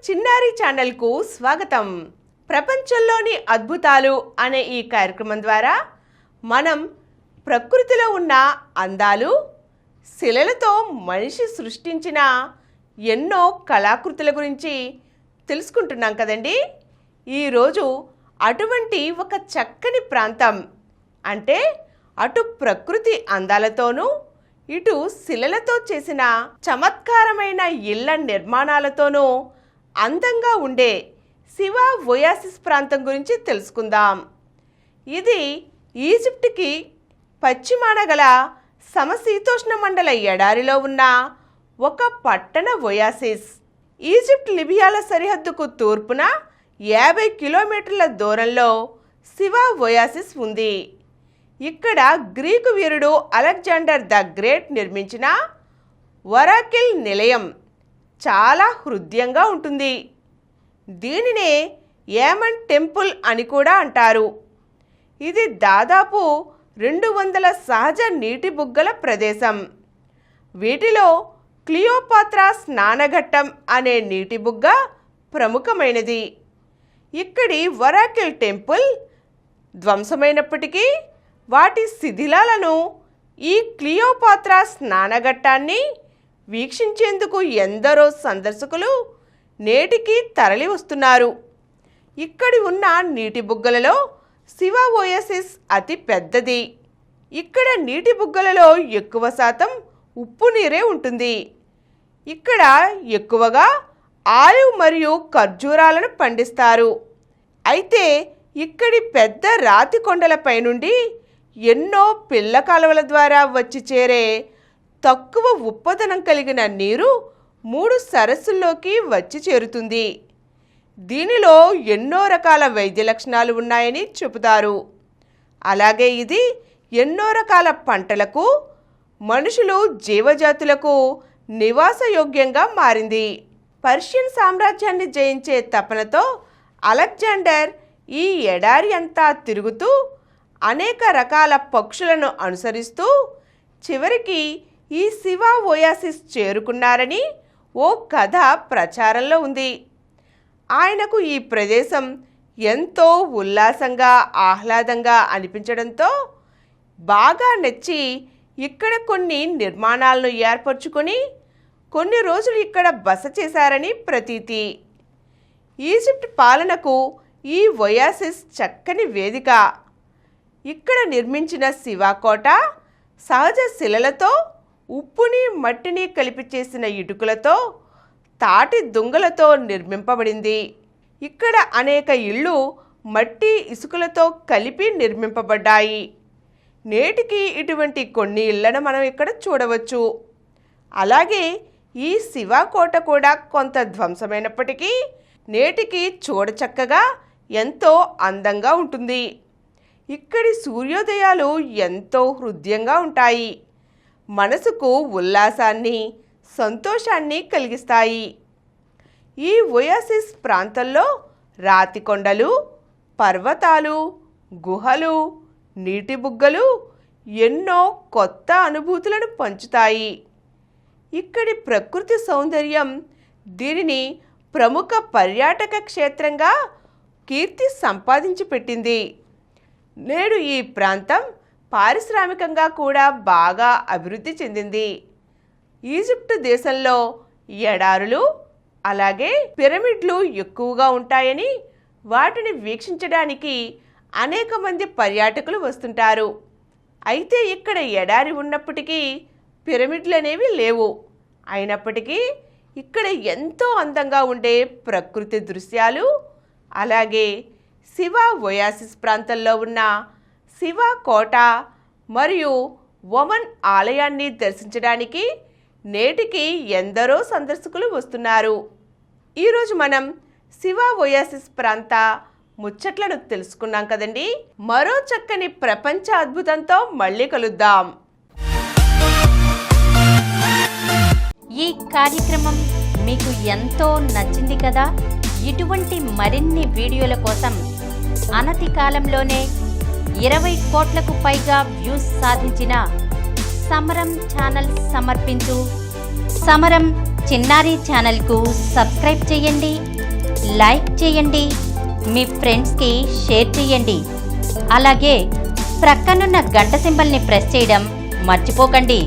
చిన్నారి ఛానల్కు స్వాగతం. ప్రపంచంలోని అద్భుతాలు అనే ఈ కార్యక్రమం ద్వారా మనం ప్రకృతిలో ఉన్న అందాలు, శిలలతో మనిషి సృష్టించిన ఎన్నో కళాకృతుల గురించి తెలుసుకుంటున్నాం కదండి. ఈరోజు అటువంటి ఒక చక్కని ప్రాంతం, అంటే అటు ప్రకృతి అందాలతోనూ ఇటు శిలలతో చేసిన చమత్కారమైన ఇళ్ల నిర్మాణాలతోనూ అందంగా ఉండే శివ ఒయాసిస్ ప్రాంతం గురించి తెలుసుకుందాం. ఇది ఈజిప్ట్కి పశ్చిమాన గల సమశీతోష్ణ మండల ఎడారిలో ఉన్న ఒక పట్టణ ఒయాసిస్. ఈజిప్ట్ లిబియాల సరిహద్దుకు తూర్పున 50 కిలోమీటర్ల దూరంలో శివ ఒయాసిస్ ఉంది. ఇక్కడ Greek Veerudu Alexander the great నిర్మించిన వరాకిల్ నిలయం చాలా హృద్యంగా ఉంటుంది. దీనినే ఏమన్ టెంపుల్ అని కూడా అంటారు. ఇది దాదాపు 200 సహజ నీటి బుగ్గల ప్రదేశం. వీటిలో క్లియోపాత్రా స్నానఘట్టం అనే నీటి బుగ్గ ప్రముఖమైనది. ఇక్కడి వరాకిల్ టెంపుల్ ధ్వంసమైనప్పటికీ వాటి శిథిలాలను, ఈ క్లియోపాత్రా స్నానఘట్టాన్ని వీక్షించేందుకు ఎందరో సందర్శకులు నేటికి తరలి వస్తున్నారు. ఇక్కడి ఉన్న నీటి బుగ్గలలో శివ ఒయాసిస్ అతి పెద్దది. ఇక్కడ నీటి బుగ్గలలో ఎక్కువ శాతం ఉప్పు నీరే ఉంటుంది. ఇక్కడ ఎక్కువగా ఆలివ్ మరియు ఖర్జూరాలను పండిస్తారు. అయితే ఇక్కడి పెద్ద రాతి కొండలపై నుండి ఎన్నో పిల్ల కాలువల ద్వారా వచ్చి చేరే తక్కువ ఉప్పదనం కలిగిన నీరు 3 సరస్సుల్లోకి వచ్చి చేరుతుంది. దీనిలో ఎన్నో రకాల వైద్య లక్షణాలు ఉన్నాయని చెబుతారు. అలాగే ఇది ఎన్నో రకాల పంటలకు, మనుషులు, జీవజాతులకు నివాసయోగ్యంగా మారింది. పర్షియన్ సామ్రాజ్యాన్ని జయించే తపనతో అలెగ్జాండర్ ఈ ఎడారి అంతా తిరుగుతూ అనేక రకాల పక్షులను అనుసరిస్తూ చివరికి ఈ శివ ఒయాసిస్ చేరుకున్నారని ఓ కథ ప్రచారంలో ఉంది. ఆయనకు ఈ ప్రదేశం ఎంతో ఉల్లాసంగా, ఆహ్లాదంగా అనిపించడంతో బాగా నచ్చి ఇక్కడ కొన్ని నిర్మాణాలను ఏర్పరచుకొని కొన్ని రోజులు ఇక్కడ బస చేశారని ప్రతీతి. ఈజిప్ట్ పాలనకు ఈ ఒయాసిస్ చక్కని వేదిక. ఇక్కడ నిర్మించిన శివకోట సహజ శిలలతో, ఉప్పుని మట్టిని కలిపి చేసిన ఇటుకలతో, తాటి దుంగలతో నిర్మింపబడింది. ఇక్కడ అనేక ఇళ్ళు మట్టి, ఇసుకలతో కలిపి నిర్మింపబడ్డాయి. నేటికి ఇటువంటి కొన్ని ఇళ్లను మనం ఇక్కడ చూడవచ్చు. అలాగే ఈ శివకోట కూడా కొంత ధ్వంసమైనప్పటికీ నేటికి చూడచక్కగా ఎంతో అందంగా ఉంటుంది. ఇక్కడి సూర్యోదయాలు ఎంతో హృద్యంగా ఉంటాయి. మనసుకు ఉల్లాసాన్ని, సంతోషాన్ని కలిగిస్తాయి. ఈ ఒయాసిస్ ప్రాంతంలో రాతి కొండలు, పర్వతాలు, గుహలు, నీటి బుగ్గలు ఎన్నో కొత్త అనుభూతులను పంచుతాయి. ఇక్కడి ప్రకృతి సౌందర్యం దీనిని ప్రముఖ పర్యాటక క్షేత్రంగా కీర్తి సంపాదించి పెట్టింది. నేడు ఈ ప్రాంతం పారిశ్రామికంగా కూడా బాగా అభివృద్ధి చెందింది. ఈజిప్ట్ దేశంలో ఎడారులు, అలాగే పిరమిడ్లు ఎక్కువగా ఉంటాయని వాటిని వీక్షించడానికి అనేక మంది పర్యాటకులు వస్తుంటారు. అయితే ఇక్కడ ఎడారి ఉన్నప్పటికీ పిరమిడ్లు అనేవి లేవు. అయినప్పటికీ ఇక్కడ ఎంతో అందంగా ఉండే ప్రకృతి దృశ్యాలు, అలాగే శివ ఒయాసిస్ ప్రాంతంలో ఉన్న శివ కోట మరియు ఒమన్ ఆలయాన్ని దర్శించడానికి నేటికి ఎందరో సందర్శకులు వస్తున్నారు. ఈరోజు మనం శివ ఒయాసిస్ ప్రాంత ముచ్చట్లను తెలుసుకున్నాం కదండి. మరో చక్కని ప్రపంచ అద్భుతంతో మళ్ళీ కలుద్దాం. ఈ కార్యక్రమం మీకు ఎంతో నచ్చింది కదా. ఇటువంటి మరిన్ని వీడియోల కోసం అనతి కాలంలోనే 20 కోట్లకు పైగా వ్యూస్ సాధించిన సమరం ఛానల్ సమర్పించు సమరం చిన్నారి ఛానల్కు సబ్స్క్రైబ్ చేయండి. లైక్ చేయండి, మీ ఫ్రెండ్స్కి షేర్ చేయండి. అలాగే ప్రక్కనున్న గంట సింబల్ని ప్రెస్ చేయడం మర్చిపోకండి.